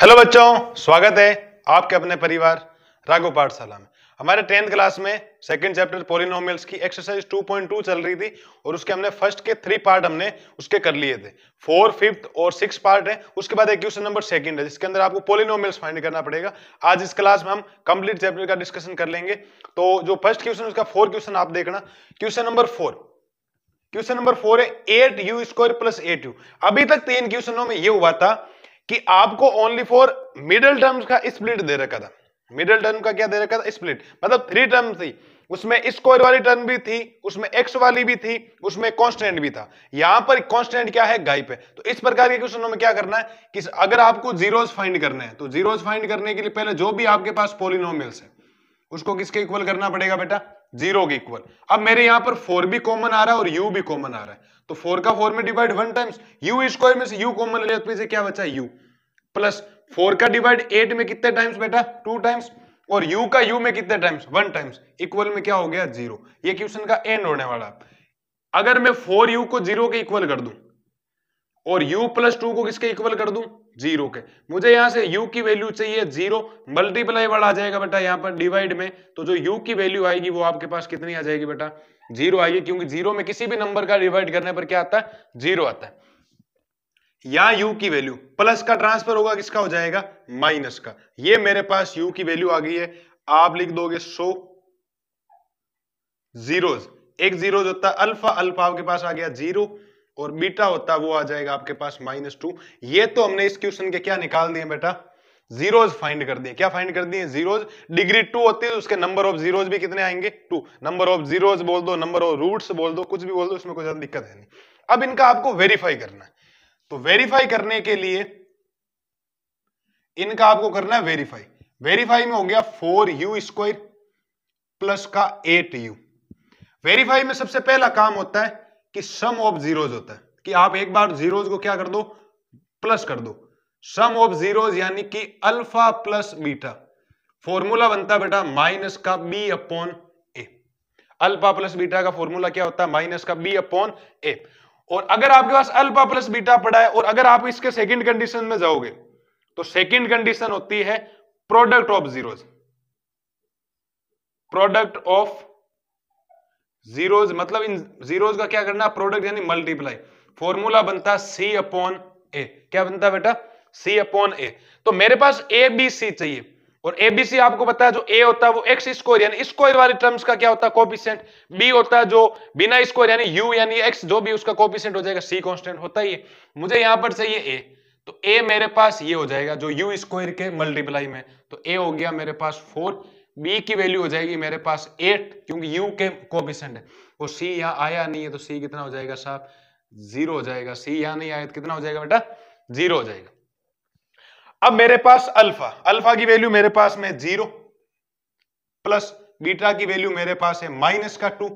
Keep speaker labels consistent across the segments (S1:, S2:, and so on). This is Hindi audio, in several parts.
S1: हेलो बच्चों, स्वागत है आपके अपने परिवार राघव पाठशाला में। हमारे 10th क्लास में सेकंड चैप्टर पॉलिनोमियल्स की एक्सरसाइज 2.2 चल रही थी और उसके हमने फर्स्ट के 3 पार्ट हमने उसके कर लिए थे। 4, 5th और 6 पार्ट है। उसके बाद एक क्वेश्चन नंबर सेकंड है जिसके अंदर आपको पॉलिनोमियल्स फाइंड करना पड़ेगा। आज इस क्लास में हम कंप्लीट चैप्टर का डिस्कशन कर लेंगे। तो जो फर्स्ट क्वेश्चन उसका 4 क्वेश्चन आप देखना। क्वेश्चन नंबर 4 है 8u² प्लस 8u। अभी तक 3 क्वेश्चनों में ये हुआ था कि आपको ओनली फॉर मिडिल टर्म्स का स्प्लिट दे रखा था। मिडिल टर्म का क्या दे रखा था? स्प्लिट। मतलब 3 टर्म थी, उसमें स्क्वायर वाली टर्म भी थी, उसमें एक्स वाली भी थी, उसमें कांस्टेंट भी था। यहां पर कांस्टेंट क्या है? गायब है। तो इस प्रकार के क्वेश्चनों में क्या करना है कि अगर आपको जीरोस फाइंड करने हैं तो जीरोस फाइंड करने के लिए पहले जो भी आपके पास पॉलिनोमियल्स है उसको किसके इक्वल करना पड़ेगा बेटा? 0 के इक्वल। अब मेरे यहां पर 4 भी कॉमन आ रहा है और u भी कॉमन आ रहा है, तो 4 का 4 में डिवाइड 1 टाइम्स, u² में से u कॉमन ले, तो क्या बचा? u प्लस 4 का डिवाइड 8 में कितने टाइम्स बेटा? 2 टाइम्स। और u का u में कितने टाइम्स? 1 टाइम्स। इक्वल में क्या हो गया? 0। ये क्वेश्चन का एंड होने वाला। अगर मैं 4u को 0 के इक्वल कर दूं और u प्लस 2 को किसके इक्वल कर दूं? 0 के। मुझे यहां से u की वैल्यू चाहिए 0, मल्टीप्लाई वाला आ जाएगा बेटा यहां पर डिवाइड में, तो जो u की वैल्यू आएगी वो आपके पास कितनी आ जाएगी बेटा? 0 आएगी, क्योंकि 0 में किसी भी नंबर का डिवाइड करने पर क्या आता है? 0 आता है। या u की वैल्यू प्लस का ट्रांसफर होगा, किसका हो जाएगा? माइनस का। ये मेरे पास u की वैल्यू आ गई है। आप लिख दोगे 100 जीरोज। एक जीरोज होता है अल्फा, अल्फा आपके पास आ गया 0, और बीटा होता है वो आ जाएगा आपके पास -2। ये तो हमने इस क्वेश्चन के क्या निकाल दिए बेटा? जीरोज फाइंड कर दिए। क्या फाइंड कर दिए? जीरोज। डिग्री 2 होती है तो उसके नंबर ऑफ जीरोज भी कितने आएंगे? 2। नंबर ऑफ जीरोज बोल दो, नंबर ऑफ रूट्स बोल दो, कुछ भी बोल दो, इसमें कोई ज्यादा दिक्कत है नहीं। अब इनका आपको वेरीफाई करना है, तो वेरीफाई करने के लिए इनका आपको करना है वेरीफाई। वेरीफाई में हो गया 4u² प्लस का 8u। वेरीफाई में सबसे पहला काम होता है कि सम ऑफ जीरोज होता है, कि आप एक बार जीरोज को क्या कर दो? प्लस कर दो। सम ऑफ जीरोज यानी कि अल्फा प्लस बीटा। फॉर्मूला बनता है बेटा माइनस का b/a। अल्फा प्लस बीटा का फॉर्मूला क्या होता है? माइनस का b/a। और अगर आपके पास अल्फा प्लस बीटा पड़ा है और अगर आप इसके सेकंड कंडीशन में जाओगे तो सेकंड कंडीशन होती है product of zeros. Product of zeros मतलब इन जीरोज का क्या करना? प्रोडक्ट यानी मल्टीप्लाई। फॉर्मूला बनता है c/a। क्या बनता है बेटा? c/a। तो मेरे पास a b c चाहिए, और ABC आपको पता है जो A होता है वो x² यानी स्क्वायर वाली टर्म्स का क्या होता है? कोएफिशिएंट। B होता है जो बिना स्क्वायर यानी u यानी x, जो भी उसका कोएफिशिएंट हो जाएगा, C कांस्टेंट होता ही है। मुझे यहां पर चाहिए A, तो A मेरे पास ये हो जाएगा जो u² के मल्टीप्लाई में, तो A हो गया मेरे पास 4। B की वैल्यू हो जाएगी मेरे पास 8, क्योंकि u के कोएफिशिएंट है। वो C यहां आया नहीं है तो C कितना हो जाएगा साहब? 0 हो जाएगा। C यहां नहीं आया तो कितना हो जाएगा बेटा? 0 हो जाएगा। अब मेरे पास अल्फा, अल्फा की वैल्यू मेरे पास में 0 प्लस बीटा की वैल्यू मेरे पास है -2,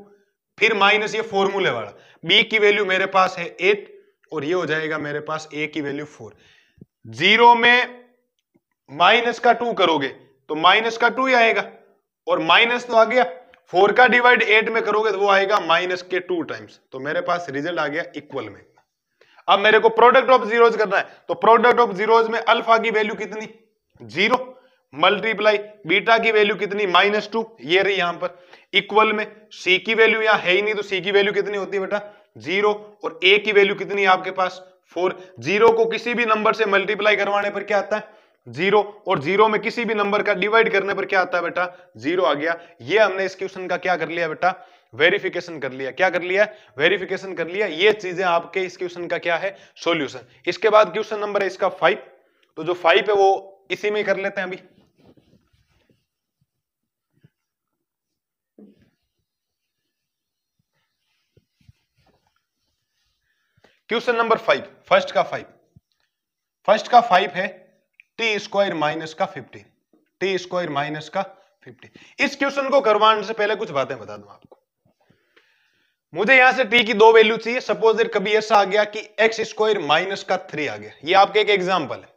S1: फिर माइनस ये फॉर्मूले वाला। बी की वैल्यू मेरे पास है 8 और ये हो जाएगा मेरे पास ए की वैल्यू 4। 0 में -2 करोगे तो -2 ही आएगा, और माइनस तो आ गया। 4 का डिवाइड 8 में करोगे तो वो आएगा -2 टाइम्स। तो मेरे पास रिजल्ट आ गया इक्वल में। अब मेरे को प्रोडक्ट ऑफ जीरोज करना है, तो प्रोडक्ट ऑफ जीरोज में अल्फा की वैल्यू कितनी? 0 मल्टीप्लाई बीटा की वैल्यू कितनी? -2, ये रही यहां पर। इक्वल में C की वैल्यू यहां है ही नहीं, तो C की वैल्यू कितनी होती है बेटा? 0, और A की वैल्यू कितनी है आपके पास? 4। 0 को किसी भी नंबर से मल्टीप्लाई करवाने पर क्या आता है? 0, और 0 में किसी भी नंबर का डिवाइड करने पर क्या आता है बेटा? 0 आ गया। ये हमने इस क्वेश्चन का क्या कर लिया बेटा? वेरिफिकेशन कर लिया। क्या कर लिया? वेरिफिकेशन कर लिया। ये चीजें आपके इस क्वेश्चन का क्या है? सॉल्यूशन। इसके बाद क्वेश्चन नंबर है इसका 5, तो जो 5 है वो इसी में कर लेते हैं अभी। क्वेश्चन नंबर 5, फर्स्ट का 5 है t² माइनस का 50। t² माइनस का 50। इस क्वेश्चन को करवाने से पहले कुछ बातें बता दूं आपको। मुझे यहां से t की 2 वैल्यू चाहिए। सपोज देर कभी ऐसा आ गया कि x² माइनस का 3 आ गया, ये आपके एक एग्जांपल है।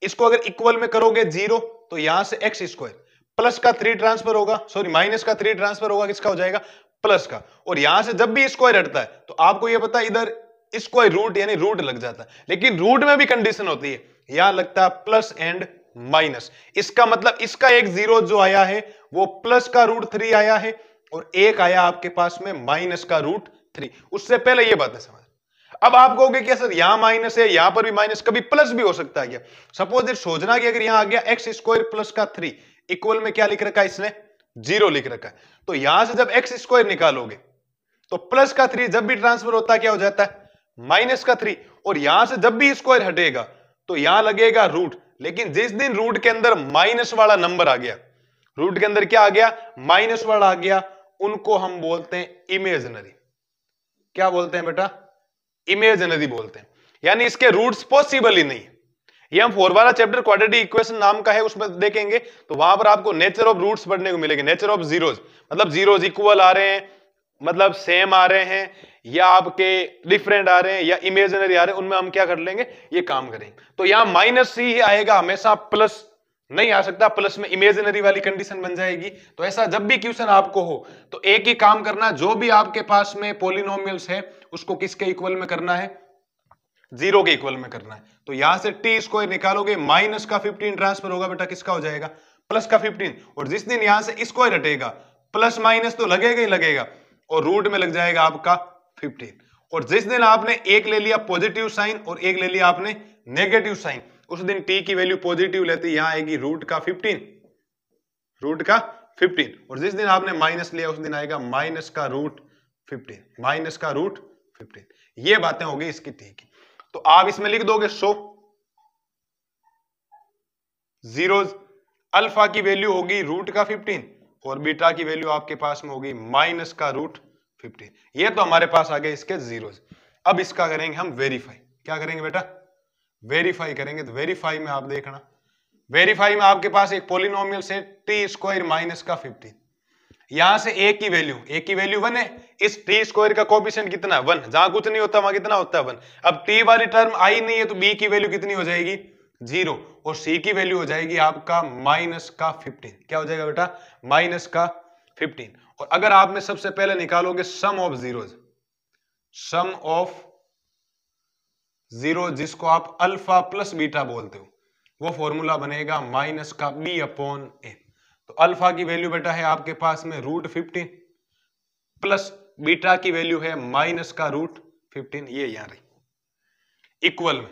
S1: इसको अगर इक्वल में करोगे 0 तो यहां से x² प्लस का 3 ट्रांसफर होगा, सॉरी माइनस का 3 ट्रांसफर होगा, किसका हो जाएगा? प्लस का। और यहां से जब भी स्क्वायर हटता है तो आपको यह पता है इधर स्क्वायर रूट यानी रूट लग जाता है, लेकिन रूट में भी कंडीशन होती है। यहां लगता है प्लस एंड माइनस। इसका मतलब इसका एक जीरो जो आया है वो प्लस का √3 आया है और एक आया आपके पास में माइनस का √3। उससे पहले ये बात है समझ। अब आप कहोगे कि सर यहां माइनस है, यहां पर भी माइनस, कभी प्लस भी हो सकता है क्या? सपोज सोचना कि अगर यहां आ गया x² प्लस का 3 इक्वल में क्या लिख रखा है इसने? 0 लिख रखा है। तो यहां से जब x² निकालोगे तो प्लस का 3 जब भी ट्रांसफर होता है क्या हो जाता है? माइनस का 3। और यहां से जब भी स्क्वायर हटेगा तो यहां लगेगा रूट। लेकिन जिस दिन रूट के अंदर माइनस वाला नंबर आ गया, रूट के अंदर क्या आ गया? माइनस वाला आ गया, उनको हम बोलते हैं इमेजिनरी। क्या बोलते हैं बेटा? इमेजिनरी बोलते हैं। यानी इसके रूट्स पॉसिबल ही नहीं। ये हम 4 वाला चैप्टर क्वाड्रेटिक इक्वेशन नाम का है, उसमें देखेंगे तो वहां पर आपको नेचर ऑफ रूट्स पढ़ने को मिलेंगे। नेचर ऑफ जीरोज मतलब जीरोज इक्वल आ रहे हैं, मतलब सेम आ रहे हैं, या आपके डिफरेंट आ रहे हैं, या इमेजिनरी आ रहे हैं, उनमें हम क्या कर लेंगे? ये काम करेंगे। तो यहां माइनस ही आएगा हमेशा, प्लस नहीं आ सकता। प्लस में इमेजिनरी वाली कंडीशन बन जाएगी। तो ऐसा जब भी क्वेश्चन आपको हो तो एक ही काम करना, जो भी आपके पास में पॉलिनोमियल्स है उसको किसके इक्वल में करना है? 0 के इक्वल में करना है। तो यहां से t² निकालोगे, माइनस का 15 ट्रांसफर होगा बेटा, किसका हो जाएगा? प्लस का 15। और जिस दिन यहां से स्क्वायर हटेगा प्लस माइनस तो लगेगा ही लगेगा, और रूट में लग जाएगा आपका 15। और जिस दिन आपने एक ले लिया पॉजिटिव साइन और एक ले लिया आपने नेगेटिव साइन, उस दिन t की वैल्यू पॉजिटिव लेते यहां आएगी रूट का 15, रूट का 15। और जिस दिन आपने माइनस लिया उस दिन आएगा माइनस का √15, माइनस का √15। ये बातें होगी इसकी t की। तो आप इसमें लिख दोगे सो जीरोज, अल्फा की वैल्यू होगी रूट का 15 और बीटा की वैल्यू आपके पास में होगी माइनस का √15। ये तो हमारे पास आ गए इसके जीरोज। अब इसका करेंगे हम वेरीफाई। क्या करेंगे बेटा? वेरीफाई करेंगे। तो वेरीफाई में आप देखना, वेरीफाई में आपके पास एक पॉलिनोमियल से t² माइनस का 15, यहां से a की वैल्यू 1 है। इस t² का कोएफिशिएंट कितना है? 1। जहां कुछ नहीं होता वहां कितना होता है? 1। अब t वाली टर्म आई नहीं है तो b की वैल्यू कितनी हो जाएगी? 0। और c की वैल्यू हो जाएगी आपका माइनस का 15। क्या हो जाएगा बेटा? माइनस का 15। और अगर आप में सबसे पहले निकालोगे sum of zeros, sum of zero जिसको आप अल्फा प्लस बीटा बोलते हो, वो फॉर्मूला बनेगा माइनस का b/a। तो अल्फा की वैल्यू बेटा है आपके पास में √15 प्लस बीटा की वैल्यू है माइनस का √15। ये यहां रही इक्वल में,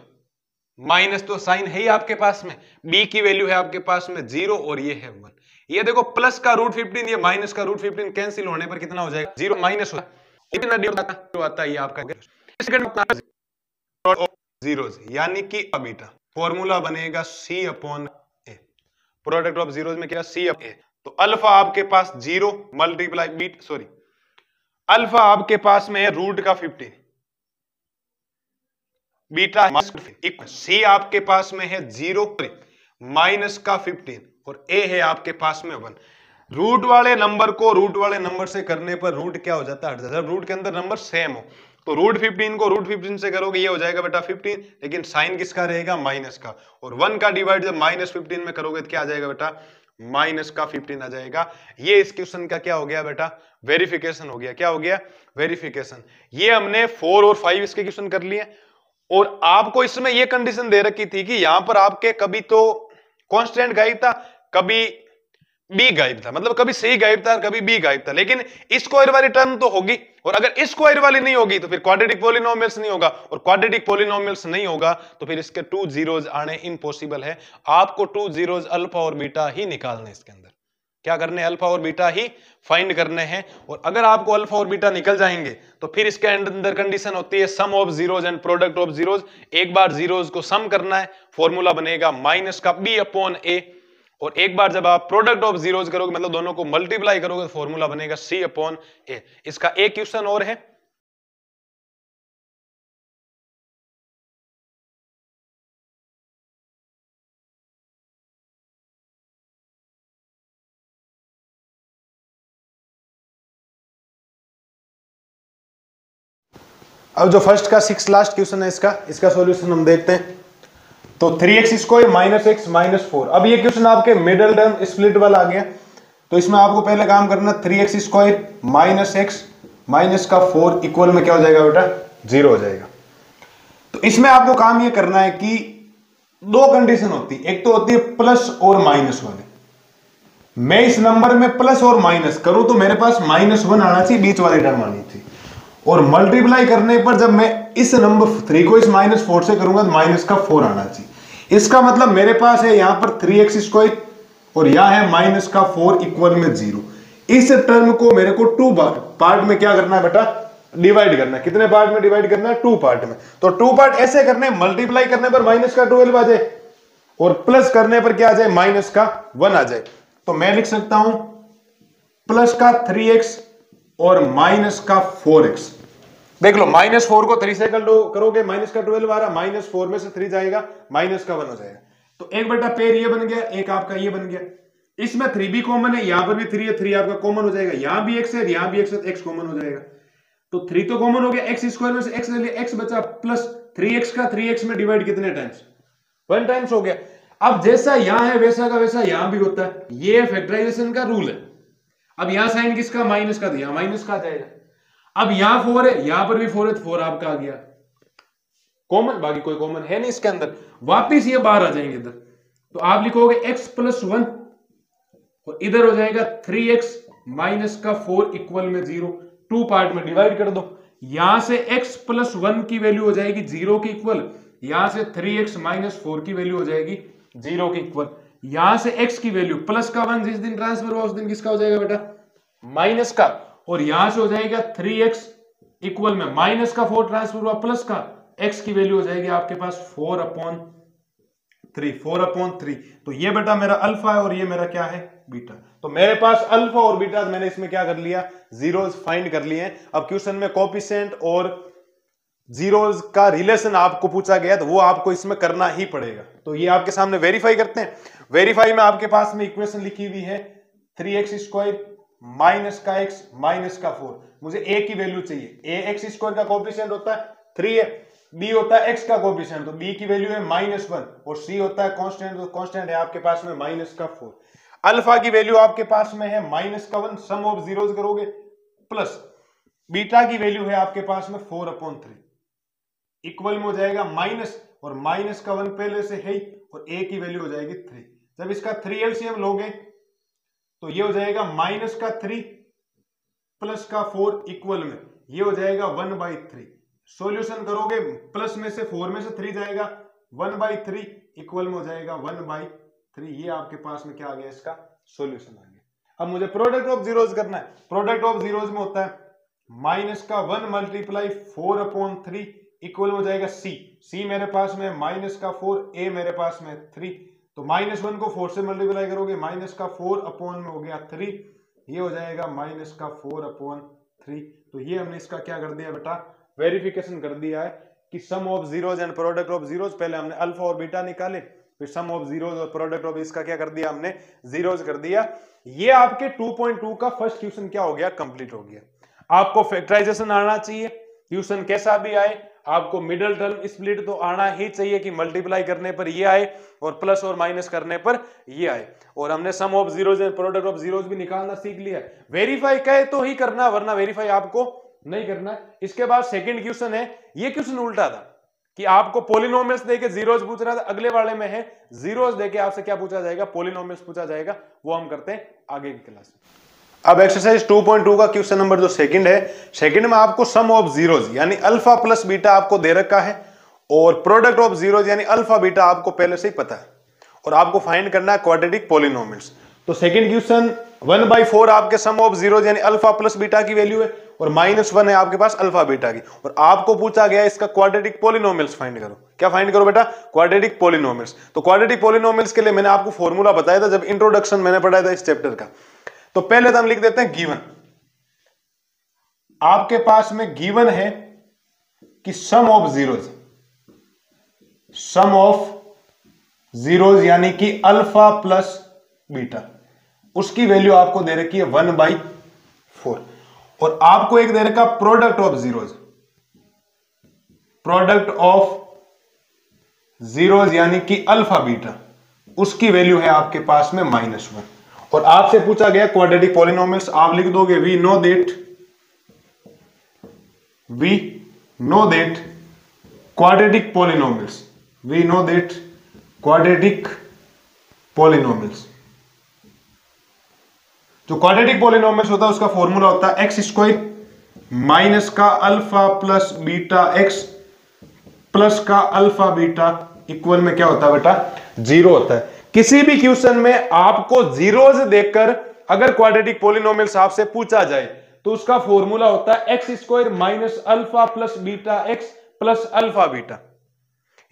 S1: माइनस तो साइन है ही आपके पास में, b की वैल्यू है आपके पास में 0 और ये है 1। ये देखो प्लस का √15, ये माइनस का √15 कैंसिल होने पर कितना हो जाएगा? 0 माइनस आता है ये आपका जीरोज, यानी कि बीटा। फॉर्मूला बनेगा c/a। प्रोडक्ट ऑफ जीरोज में क्या? c/a। तो अल्फा आपके पास 0 मल्टीप्लाई बीट, सॉरी, अल्फा आपके पास में है रूट का 15, बीटा c आपके पास में है 0 माइनस का 15 और a है आपके पास में 1। रूट वाले नंबर को रूट वाले नंबर से करने पर रूट क्या हो जाता है? जब रूट के अंदर नंबर सेम हो तो √15 को √15 से करोगे ये हो जाएगा बेटा 15, लेकिन साइन किसका रहेगा? माइनस का। और 1 का डिवाइड जब -15 में करोगे तो क्या आ जाएगा बेटा? माइनस का 15 आ जाएगा। ये इस क्वेश्चन का क्या हो गया बेटा? वेरिफिकेशन हो गया। क्या हो गया? वेरिफिकेशन। ये हमने 4 और 5 इसके क्वेश्चन कर लिए। और आपको इसमें ये कंडीशन दे रखी थी कि यहां पर आपके कभी तो कांस्टेंट गायब था, कभी बी गायब था, मतलब कभी सी गायब था, कभी बी गायब था। लेकिन स्क्वायर वाली टर्म तो होगी, और अगर स्क्वायर वाली नहीं होगी तो फिर क्वाड्रेटिक पॉलिनोमियल्स नहीं होगा, और क्वाड्रेटिक पॉलिनोमियल्स नहीं होगा तो फिर इसके 2 जीरोज आने इम्पॉसिबल है। आपको 2 जीरोज अल्फा और बीटा ही निकालने, इसके अंदर क्या करने? अल्फा और बीटा ही फाइंड करने हैं। और अगर आपको अल्फा और बीटा निकल जाएंगे तो फिर इसके अंदर कंडीशन होती है sum of zeros and product of zeros. एक बार जीरोज को सम करना है, फॉर्मूला बनेगा माइनस का b/a। और एक बार जब आप प्रोडक्ट ऑफ जीरोज करोगे, मतलब दोनों को मल्टीप्लाई करोगे, तो फॉर्मूला बनेगा c/a। इसका एक क्वेश्चन और है, अब जो फर्स्ट का 6 लास्ट क्वेश्चन है इसका सॉल्यूशन हम देखते हैं। तो 3x² माइनस x माइनस 4। अब ये क्वेश्चन आपके मिडल टर्म स्प्लिट वाला आ गया। तो इसमें आपको पहले काम करना, 3x² माइनस x माइनस का 4 इक्वल में क्या हो जाएगा बेटा? 0 हो जाएगा। तो इसमें आपको काम ये करना है कि दो कंडीशन होती है, एक तो होती है प्लस और माइनस वाले। मैं इस नंबर में प्लस और माइनस करूं तो मेरे पास -1 आना चाहिए, बीच वाली टर्म आनी थी। और मल्टीप्लाई करने पर जब मैं इस नंबर 3 को इस -4 से करूंगा तो -4 आना चाहिए। इसका मतलब मेरे पास है यहां पर 3x² और यहां है -4 इक्वल में 0। इस टर्म को मेरे को 2 पार्ट में क्या करना है बेटा, डिवाइड करना है। कितने पार्ट में डिवाइड करना है, 2 पार्ट में। तो 2 पार्ट ऐसे करने, मल्टीप्लाई करने पर -12 आ जाए और प्लस करने पर क्या आ जाए, -1 आ जाए। तो मैं लिख सकता हूं +3x और -4x। देख लो, -4 को 3 से करोगे -12 आ रहा, -4 में से 3 जाएगा, -1 हो जाएगा। तो एक बेटा पेयर ये बन गया, एक आपका ये बन गया। इसमें 3 भी कॉमन है, यहां पर भी 3 है, 3 आपका कॉमन हो जाएगा। यहां भी x है, यहां भी x है, x कॉमन हो जाएगा। तो 3 तो कॉमन हो गया, x² में से x ले लिया, x बचा प्लस 3x का 3x में डिवाइड कितने टाइम्स, 1 टाइम्स हो गया। अब जैसा यहां है वैसा का वैसा यहां भी होता है, ये फैक्टराइजेशन का रूल है। अब यहां साइन किसका, माइनस का, तो यहां माइनस का आ जाएगा। अब यहां 4 है, यहां पर भी 4 है, तो 4 आपका आ गया कॉमन, बाकी कोई कॉमन है नहीं इसके अंदर। वापिस ये बाहर आ जाएंगे इधर, तो आप लिखोगे x + 1 और इधर हो जाएगा 3x - 4 इक्वल में 0। 2 पार्ट में डिवाइड कर दो, यहां से x + 1 की वैल्यू हो जाएगी 0 की इक्वल, यहां से 3x - 4 की वैल्यू हो जाएगी 0 की इक्वल। यहां से x की वैल्यू प्लस का 1 जिस दिन ट्रांसफर हुआ उस दिन किसका हो जाएगा बेटा, माइनस का। और यहां से हो जाएगा 3x इक्वल में -4 ट्रांसफर हुआ प्लस का, x की वैल्यू हो जाएगी आपके पास 4/3। तो ये बेटा मेरा अल्फा है और ये मेरा क्या है, बीटा। तो मेरे पास अल्फा और बीटा मैंने इसमें क्या कर लिया, जीरोस फाइंड कर लिए हैं। अब क्वेश्चन में कोएफिशिएंट और जीरोस का रिलेशन आपको पूछा गया तो वो आपको इसमें करना ही पड़ेगा। तो ये आपके सामने वेरीफाई करते हैं। वेरीफाई में आपके पास में इक्वेशन लिखी हुई है 3x² - -4। मुझे a की वैल्यू चाहिए। a x² का कोएफिशिएंट होता है 3 है, b होता है x का कोएफिशिएंट, तो b की वैल्यू है -1 और c होता है कांस्टेंट, तो कांस्टेंट है आपके पास में -4। अल्फा की वैल्यू आपके पास में है -1, सम ऑफ जीरोस करोगे, प्लस बीटा की वैल्यू है आपके पास में 4/3 इक्वल में हो जाएगा माइनस और -1 पहले से है और a की वैल्यू हो जाएगी 3। जब इसका 3 एलसीएम लोगे तो ये हो जाएगा -3 + 4 इक्वल में ये हो जाएगा 1/3। सॉल्यूशन करोगे, प्लस में से 4 में से 3 जाएगा, 1/3 इक्वल में हो जाएगा 1/3। ये आपके पास में क्या आ गया, इसका सॉल्यूशन आ गया। अब मुझे प्रोडक्ट ऑफ जीरोस करना है। प्रोडक्ट ऑफ जीरोस में होता है -1 × 4/3 इक्वल हो जाएगा c मेरे पास में -4, a मेरे पास में 3। तो -1 को 4 से मल्टीप्लाई करोगे, -4 में हो गया 3, ये हो जाएगा -4/3। तो ये हमने इसका क्या कर दिया बेटा, वेरिफिकेशन कर दिया है कि sum of zeros and product of zeros. पहले हमने अल्फा और बीटा निकाले, फिर सम ऑफ जीरोस और प्रोडक्ट ऑफ इसका क्या कर दिया हमने, जीरोस कर दिया। ये आपके 2.2 का फर्स्ट क्वेश्चन क्या हो गया, कंप्लीट हो गया। आपको फैक्टराइजेशन आना चाहिए, क्वेश्चन कैसा भी आए आपको मिडिल टर्म स्प्लिट तो आना ही चाहिए कि मल्टीप्लाई करने पर ये आए और प्लस और माइनस करने पर ये आए। और हमने sum of zeros and product of zeros भी निकालना सीख लिया। वेरीफाई कहे तो ही करना, वरना वेरीफाई आपको नहीं करना है। इसके बाद सेकंड क्वेश्चन है, ये क्वेश्चन उल्टा था कि आपको पॉलिनोमियल्स देके जीरोस पूछ रहा था, अगले वाले में है जीरोस देके आपसे क्या पूछा जाएगा, पॉलिनोमियल्स पूछा जाएगा। वो हम करते हैं आगे की क्लास में। अब एक्सरसाइज 2.2 का क्वेश्चन नंबर जो सेकंड है, सेकंड में आपको सम ऑफ जीरोस यानी अल्फा प्लस बीटा आपको दे रखा है और प्रोडक्ट ऑफ जीरोस यानी अल्फा बीटा आपको पहले से ही पता है और आपको फाइंड करना है क्वाड्रेटिक पॉलिनोमियल्स। तो सेकंड क्वेश्चन 1/4 आपके सम ऑफ जीरोस यानी अल्फा प्लस बीटा की वैल्यू है और -1 है आपके पास अल्फा बीटा की, और आपको पूछा गया इसका क्वाड्रेटिक पॉलिनोमियल्स फाइंड करो। क्या फाइंड करो बेटा, क्वाड्रेटिक पॉलिनोमियल्स। तो क्वाड्रेटिक पॉलिनोमियल्स के लिए मैंने आपको फॉर्मूला बताया था जब इंट्रोडक्शन मैंने पढ़ाया था इस चैप्टर का। तो पहले तो हम लिख देते हैं गिवन। आपके पास में गिवन है कि सम ऑफ जीरोस यानी कि अल्फा प्लस बीटा, उसकी वैल्यू आपको दे रखी है 1/4 और आपको एक दे रखा प्रोडक्ट ऑफ जीरोस यानी कि अल्फा बीटा, उसकी वैल्यू है आपके पास में -1 और आपसे पूछा गया क्वाड्रेटिक पॉलिनोमियल्स। आप लिख दोगे we know that quadratic polynomials quadratic polynomials. जो क्वाड्रेटिक पॉलिनोमियल्स होता है उसका फॉर्मूला होता है एक्स स्क्वायर माइनस का alpha plus beta x plus का अल्फा बीटा इक्वल में क्या होता है बेटा, जीरो होता है। किसी भी क्वेश्चन में आपको जीरोज देखकर अगर क्वाड्रेटिक पॉलिनोमियल्स आपसे पूछा जाए तो उसका फॉर्मूला होता है x square minus alpha plus beta x plus alpha beta.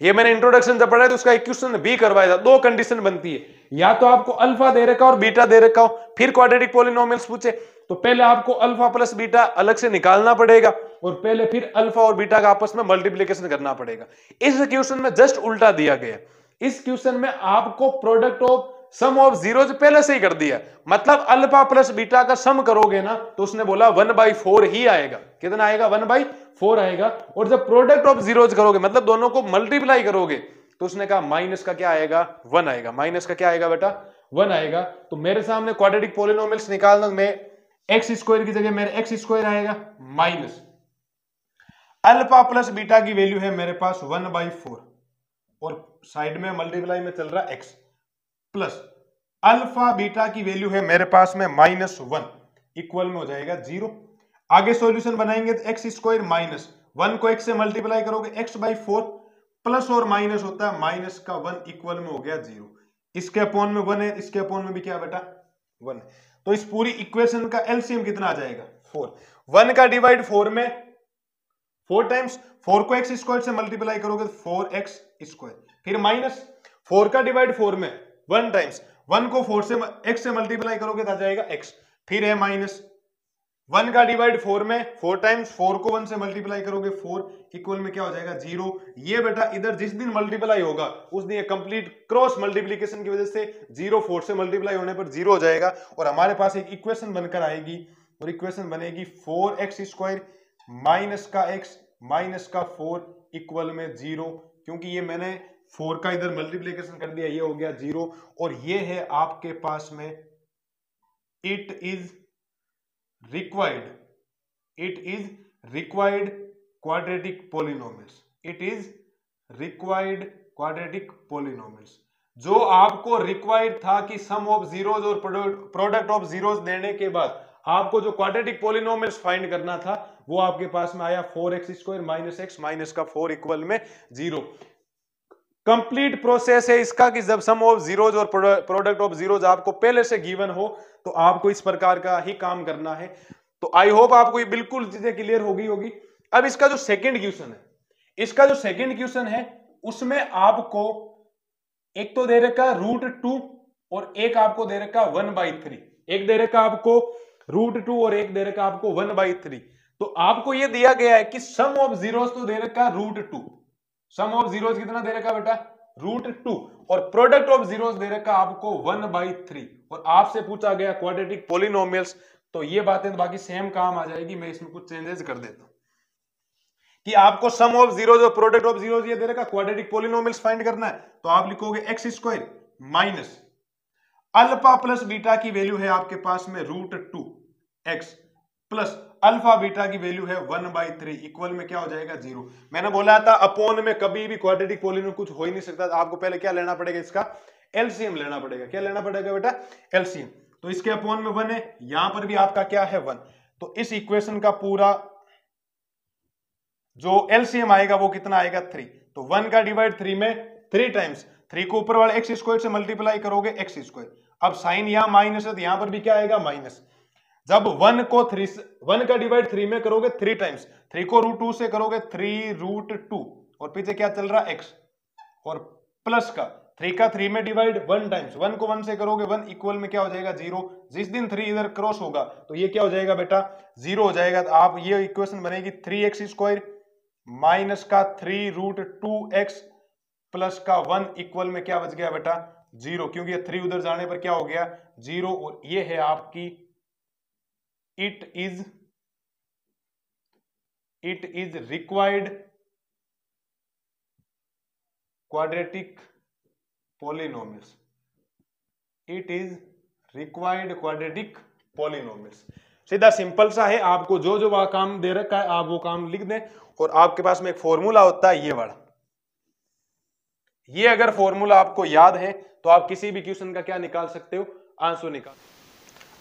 S1: ये मैंने इंट्रोडक्शन जब पढ़ा है तो उसका एक क्वेश्चन भी करवाया था। दो कंडीशन बनती है, या तो आपको अल्फा दे रखा और बीटा दे रखा हो, फिर क्वाड्रेटिक पॉलिनोमियल्स पूछे तो पहले आपको अल्फा प्लस बीटा अलग से निकालना पड़ेगा और पहले फिर अल्फा और बीटा का आपस में मल्टीप्लिकेशन करना पड़ेगा। इस क्वेश्चन में जस्ट उल्टा दिया गया। इस क्वेश्चन में आपको product of sum of zeros पहले से ही कर दिया, मतलब अल्फा प्लस बीटा का सम करोगे ना तो उसने बोला 1/4 ही आएगा। कितना आएगा, 1/4 आएगा। और जब प्रोडक्ट ऑफ जीरोज करोगे मतलब दोनों को मल्टीप्लाई करोगे तो उसने कहा माइनस का क्या आएगा, 1 आएगा। माइनस का क्या आएगा बेटा, 1 आएगा। तो मेरे सामने क्वाड्रेटिक पॉलिनोमियल्स निकालना, मैं एक्स स्क्वायर की जगह मेरे एक्स स्क्वायर आएगा माइनस अल्फा प्लस बीटा की वैल्यू है मेरे पास 1/4 और साइड में मल्टीप्लाई में चल रहा है एक्स प्लस अल्फा बीटा की वैल्यू है मेरे पास में -1 इक्वल में हो जाएगा 0। आगे सॉल्यूशन बनाएंगे तो एक्स स्क्वायर माइनस 1 को x से मल्टीप्लाई करोगे x/4 प्लस और माइनस होता है माइनस का 1 इक्वल में हो गया 0। इसके अपॉन में 1 है, इसके अपॉन में भी क्या बेटा 1 है। तो इस पूरी इक्वेशन का एलसीएम कितना आ जाएगा 4। 1 का डिवाइड 4 में 4 टाइम्स, 4 को एक्स स्क्वायर से मल्टीप्लाई करोगे तो 4x स्क्वायर, फिर माइनस 4 का डिवाइड 4 में 1 टाइम्स, 1 को 4 से x से मल्टीप्लाई करोगे तो आ जाएगा x, फिर है माइनस 1 का डिवाइड 4 में 4 टाइम्स, 4 को 1 से मल्टीप्लाई करोगे 4 इक्वल में क्या हो जाएगा 0। ये बेटा इधर जिस दिन मल्टीप्लाई होगा उस दिन कंप्लीट क्रॉस मल्टीप्लिकेशन की वजह से 0 4 से मल्टीप्लाई होने पर 0 हो जाएगा और हमारे पास एक इक्वेशन बनकर आएगी और इक्वेशन बनेगी 4x स्क्वायर माइनस का x माइनस का 4 इक्वल में 0। क्योंकि ये मैंने 4 का इधर मल्टीप्लिकेशन कर दिया, ये हो गया 0। और ये है आपके पास में it is required quadratic polynomials। it is required quadratic polynomials। जो आपको रिक्वायर्ड था कि सम ऑफ जीरोज और प्रोडक्ट ऑफ जीरोज देने के बाद आपको जो क्वाड्रेटिक पॉलिनोमियल्स फाइंड करना था वो आपके पास में आया 4x square minus x minus का 4 इक्वल में 0। कंप्लीट प्रोसेस है इसका कि जब सम ऑफ जीरोज और प्रोडक्ट ऑफ जीरोज आपको पहले से गिवन हो तो आपको इस प्रकार का ही काम करना है। तो आई होप आपको ये बिल्कुल चीजें क्लियर होगी। अब इसका जो सेकंड क्वेश्चन है, इसका जो सेकंड क्वेश्चन है उसमें आपको एक तो दे रखा √2 और एक आपको दे रखा 1/3। एक दे रखा आपको √2 और एक दे रखा आपको 1/3। तो आपको ये दिया गया है कि सम ऑफ जीरोज तो दे रखा √2, सम ऑफ जीरोज कितना दे रखा बेटा √2 और प्रोडक्ट ऑफ जीरोज दे रखा आपको 1/3 और आपसे पूछा गया क्वाड्रेटिक पॉलिनोमियल्स। तो ये बातें तो बाकी सेम काम आ जाएगी, मैं इसमें कुछ चेंजेस कर देता हूं कि आपको सम ऑफ जीरोज और प्रोडक्ट ऑफ जीरोज ये दे रखा क्वाड्रेटिक पॉलिनोमियल्स फाइंड करना है। तो आप लिखोगे x square minus alpha plus beta की वैल्यू है आपके पास में √2x प्लस अल्फा बीटा की वैल्यू है 1/3 इक्वल में क्या हो जाएगा 0। मैंने बोला था अपॉन में कभी भी क्वाड्रेटिक पॉलिनोमियल कुछ हो ही नहीं सकता, आपको पहले क्या लेना पड़ेगा, इसका एलसीएम लेना पड़ेगा। क्या लेना पड़ेगा बेटा एलसीएम। तो इसके अपॉन में 1 है, यहां पर भी आपका क्या है 1। तो इस इक्वेशन का पूरा जो एलसीएम आएगा वो कितना आएगा 3। तो 1 का डिवाइड 3 में 3 टाइम्स, 3 को ऊपर वाले एक्स स्क्वायर से मल्टीप्लाई करोगे एक्स स्क्वायर। अब साइन यहां माइनस है तो यहां पर भी क्या आएगा माइनस। जब 1 का डिवाइड 3 में करोगे 3 टाइम्स, 3 को √2 से करोगे 3√2 और पीछे क्या चल रहा है x और प्लस का 3 का 3 में डिवाइड 1 टाइम्स, 1 को 1 से करोगे 1 इक्वल में क्या हो जाएगा 0। जिस दिन 3 इधर क्रॉस होगा तो ये क्या हो जाएगा बेटा 0 हो जाएगा। तो आप ये इक्वेशन बनेगी 3x स्क्वायर माइनस का 3√2x प्लस का 1 इक्वल में क्या बच गया बेटा 0, क्योंकि ये 3 उधर जाने पर क्या हो गया 0। और ये है आपकी it is required quadratic polynomials. It is required quadratic polynomials. सीधा सिंपल सा है, आपको जो जो काम दे रखा है आप वो काम लिख दें और आपके पास में एक फॉर्मूला होता है ये वाला, ये अगर फॉर्मूला आपको याद है तो आप किसी भी क्वेश्चन का क्या निकाल सकते हो, आंसर निकाल।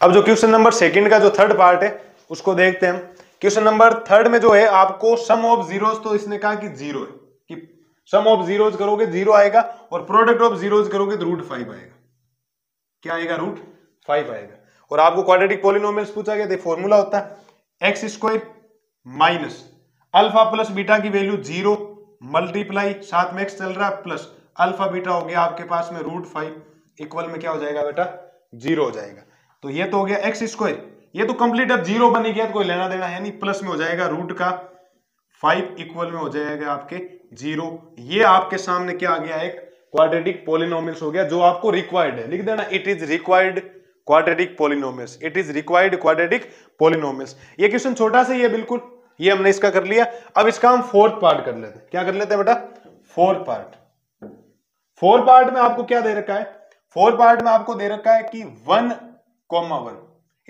S1: अब जो क्वेश्चन नंबर सेकंड का जो थर्ड पार्ट है उसको देखते हैं हम। क्वेश्चन नंबर थर्ड में जो है आपको सम ऑफ जीरोस, तो इसने कहा कि जीरो है, कि सम ऑफ जीरोस करोगे जीरो आएगा और प्रोडक्ट ऑफ जीरोस करोगे तो √5 आएगा। क्या आएगा? √5 आएगा। और आपको क्वाड्रेटिक पॉलिनोमियल्स पूछा गया, फॉर्मूला होता है x² minus alpha plus beta की वैल्यू 0 मल्टीप्लाई, साथ में x चल रहा है, प्लस अल्फा बीटा हो गया आपके पास में √5 इक्वल में क्या हो जाएगा बेटा? 0 हो जाएगा। तो ये तो हो गया x², ये तो कंप्लीट अब 0 बन गया तो कोई लेना देना है नहीं, प्लस में हो जाएगा √5 इक्वल में हो जाएगा आपके 0। ये आपके सामने क्या आ गया? एक क्वाड्रेटिक पॉलिनोमियल्स हो गया जो आपको रिक्वायर्ड है। लिख देना, it is required quadratic polynomials, it is required quadratic polynomials. ये क्वेश्चन छोटा सा ही है बिल्कुल, ये हमने इसका कर लिया। अब इसका हम फोर्थ पार्ट कर लेते हैं। क्या कर लेते हैं बेटा? Fourth part. फोर्थ पार्ट में आपको क्या दे रखा है? फोर्थ पार्ट में आपको दे रखा है कि 1,1।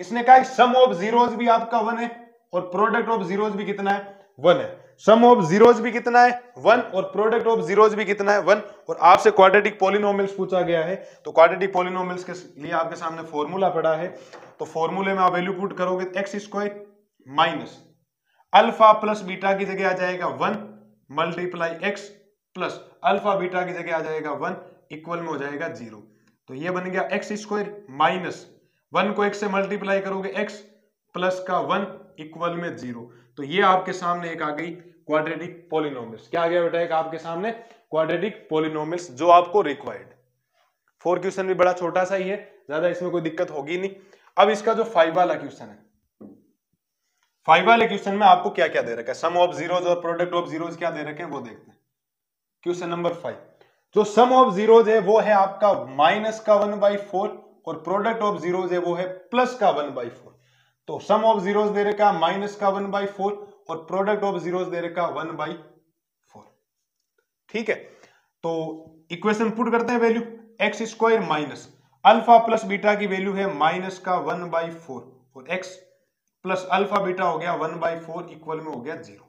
S1: इसने कहा सम ऑफ जीरोस भी आपका 1 है और प्रोडक्ट ऑफ जीरोस भी कितना है? 1 है। सम ऑफ जीरोस भी कितना है? 1 और प्रोडक्ट ऑफ जीरोस भी कितना है? 1। और आपसे क्वाड्रेटिक पॉलिनोमियल्स पूछा गया है, तो क्वाड्रेटिक पॉलिनोमियल्स के लिए आपके सामने फॉर्मूला पड़ा है। तो फॉर्मूले में आप वैल्यू पुट करोगे x² minus alpha plus beta की जगह आ जाएगा 1 multiply x plus alpha beta की जगह आ जाएगा 1 इक्वल में हो जाएगा 0। तो ये बन गया x² माइनस 1 को x से मल्टीप्लाई करोगे x प्लस का 1 इक्वल में 0। तो ये आपके सामने एक आ गई क्वाड्रेटिक पॉलिनोमियल्स। क्या आ गया बेटा? एक आपके सामने क्वाड्रेटिक पॉलिनोमियल्स जो आपको रिक्वायर्ड। 4 क्वेश्चन भी बड़ा छोटा सा ही है, ज्यादा इसमें कोई दिक्कत होगी नहीं। अब इसका जो 5 वाला क्वेश्चन है, 5 वाले क्वेश्चन में आपको क्या क्या दे रखा है? सम ऑफ जीरोस और प्रोडक्ट ऑफ जीरोस क्या दे रखे हैं वो देखते हैं। क्वेश्चन नंबर 5, जो सम ऑफ जीरोस है वो है आपका माइनस का 1/4 और प्रोडक्ट ऑफ जीरोस है वो है प्लस का 1/4। तो सम ऑफ जीरोस दे रखा माइनस का 1/4 और प्रोडक्ट ऑफ जीरोस दे रखा 1/4। ठीक है, तो इक्वेशन पुट करते हैं value. x² minus alpha plus beta की वैल्यू है माइनस का 1/4 और x प्लस अल्फा बीटा हो गया 1/4 इक्वल में हो गया 0।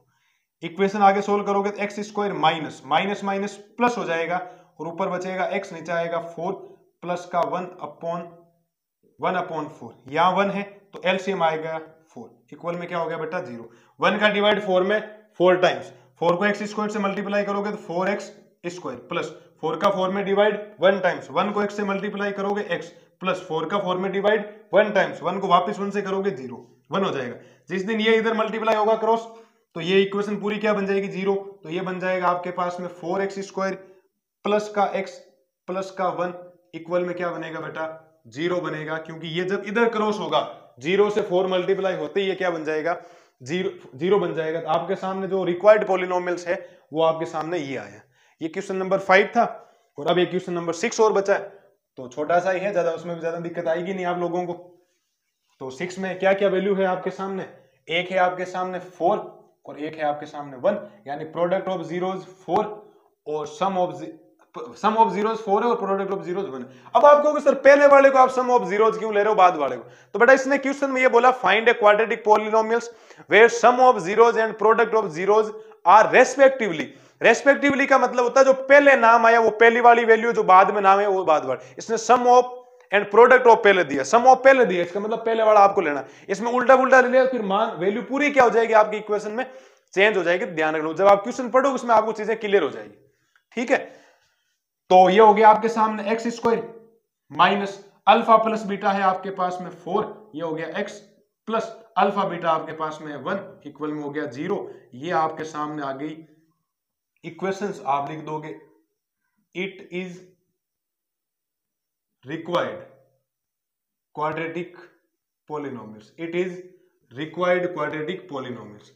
S1: इक्वेशन आगे सोल्व करोगे तो x² minus minus minus plus हो जाएगा और ऊपर बचेगा x, नीचे आएगा 4 प्लस का 1/4। यहां 1 है तो एलसीएम आएगा 4 इक्वल में क्या हो गया बेटा? 0। 1 का डिवाइड 4 में 4 टाइम्स, 4 को x² से मल्टीप्लाई करोगे तो 4x² प्लस 4 का 4 में डिवाइड 1 टाइम्स, 1 को x से मल्टीप्लाई करोगे x प्लस 4 का 4 में डिवाइड 1 टाइम्स, 1 को वापस 1 से करोगे 0, 1 हो जाएगा। जिस दिन ये इधर मल्टीप्लाई होगा क्रॉस तो ये इक्वेशन पूरी क्या बन जाएगी? 0। तो ये बन जाएगा आपके पास में 4x² प्लस का x प्लस का 1 इक्वल में क्या बनेगा बेटा? 0 बनेगा, क्योंकि ये जब इधर क्रॉस होगा 0 से 4 मल्टीप्लाई होते ही ये क्या बन जाएगा? 0 बन जाएगा। तो आपके सामने जो रिक्वायर्ड पॉलिनोमियल्स है वो आपके सामने ये आया। ये क्वेश्चन नंबर 5 था और अब ये क्वेश्चन नंबर 6 और बचा है, तो छोटा सा ही है, ज्यादा उसमें भी ज्यादा दिक्कत आएगी नहीं आप लोगों को। तो 6 में क्या क्या वैल्यू है आपके सामने? एक है आपके सामने 4 और एक है आपके सामने 1, यानी प्रोडक्ट ऑफ जीरोस 4 और सम ऑफ जीरोस 4 है और प्रोडक्ट ऑफ जीरोस 1। अब आप कहोगे सर पहले वाले को आप सम ऑफ जीरोस क्यों ले रहे हो बाद वाले को? तो बेटा इसने क्वेश्चन में ये बोला find a quadratic polynomials where sum of zeros and product of zeros are respectively. Respectively का मतलब होता है जो पहले नाम आया वो पहली वाली वैल्यू, जो बाद में नाम है वो बाद वाली। इसने सम ऑफ एंड प्रोडक्ट ऑफ पहले दिया, सम ऑफ पहले दिया, इसका मतलब पहले वाला आपको लेना। इसमें उल्टा उल्टा ले लिया फिर मान वैल्यू पूरी क्या हो जाएगी आपकी इक्वेशन में? चेंज हो जाएगी। ध्यान रखना, जब आप क्वेश्चन पढ़ोगे उसमें आपको चीजें क्लियर हो जाएगी। ठीक है, तो ये हो गया आपके सामने x² minus alpha plus beta है आपके पास में 4, ये हो गया x प्लस अल्फा बीटा आपके पास में 1 इक्वल में हो गया 0। ये आपके सामने आ गई इक्वेशंस। आप लिख दोगे it is required quadratic polynomials, it is required quadratic polynomials.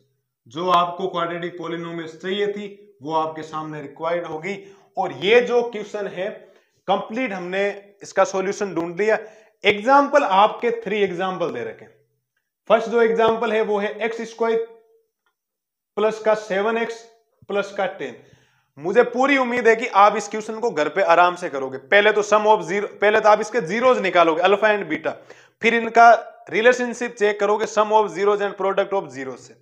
S1: जो आपको क्वाड्रेटिक पॉलिनोमियल्स चाहिए थी वो आपके सामने रिक्वायर्ड होगी। और ये जो क्वेश्चन है कंप्लीट हमने इसका सॉल्यूशन ढूंढ लिया। एग्जाम्पल आपके 3 एग्जाम्पल दे रखे। फर्स्ट जो एग्जाम्पल है वो है x² प्लस का 7x प्लस का 10। मुझे पूरी उम्मीद है कि आप इस क्वेश्चन को घर पे आराम से करोगे। पहले तो सम ऑफ जीरो, पहले तो आप इसके जीरोज निकालोगे अल्फा एंड बीटा, फिर इनका रिलेशनशिप चेक करोगे sum of zeros and product of zero से।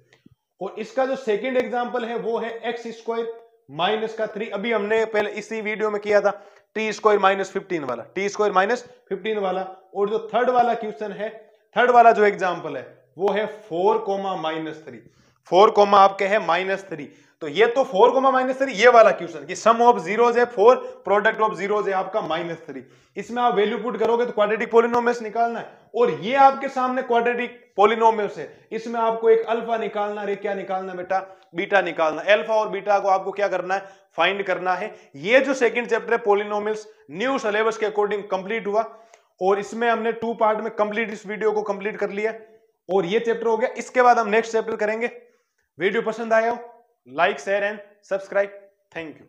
S1: और इसका जो सेकंड एग्जांपल है वो है x² माइनस का 3, अभी हमने पहले इसी वीडियो में किया था, टी स्क्वायर माइनस 15 वाला, टी स्क्वायर माइनस 15 वाला। और जो थर्ड वाला क्वेश्चन है, थर्ड वाला जो एग्जांपल है वो है 4 माइनस 3, 4 आपके है माइनस 3। तो ये तो 4 माइनस 3 ये वाला क्वेश्चन कि सम ऑफ जीरोस है 4, प्रोडक्ट ऑफ जीरोस है आपका माइनस 3। इसमें आप वैल्यू पुट करोगे तो क्वाड्रेटिक पॉलिनोमियल्स निकालना है, और ये आपके सामने क्वाड्रेटिक पॉलिनोमियल्स है, इसमें आपको एक अल्फा निकालना है, क्या निकालना बेटा, बीटा निकालना। अल्फा और बीटा को आपको क्या करना है, फाइंड करना है। ये जो सेकंड चैप्टर है पॉलिनोमियल्स न्यू सिलेबस के अकॉर्डिंग कंप्लीट हुआ, और इसमें हमने 2 पार्ट में कंप्लीट इस वीडियो को कंप्लीट कर लिया, और ये चैप्टर हो गया। इसके बाद हम नेक्स्ट चैप्टर करेंगे। वीडियो पसंद आया हो, like share and subscribe. Thank you.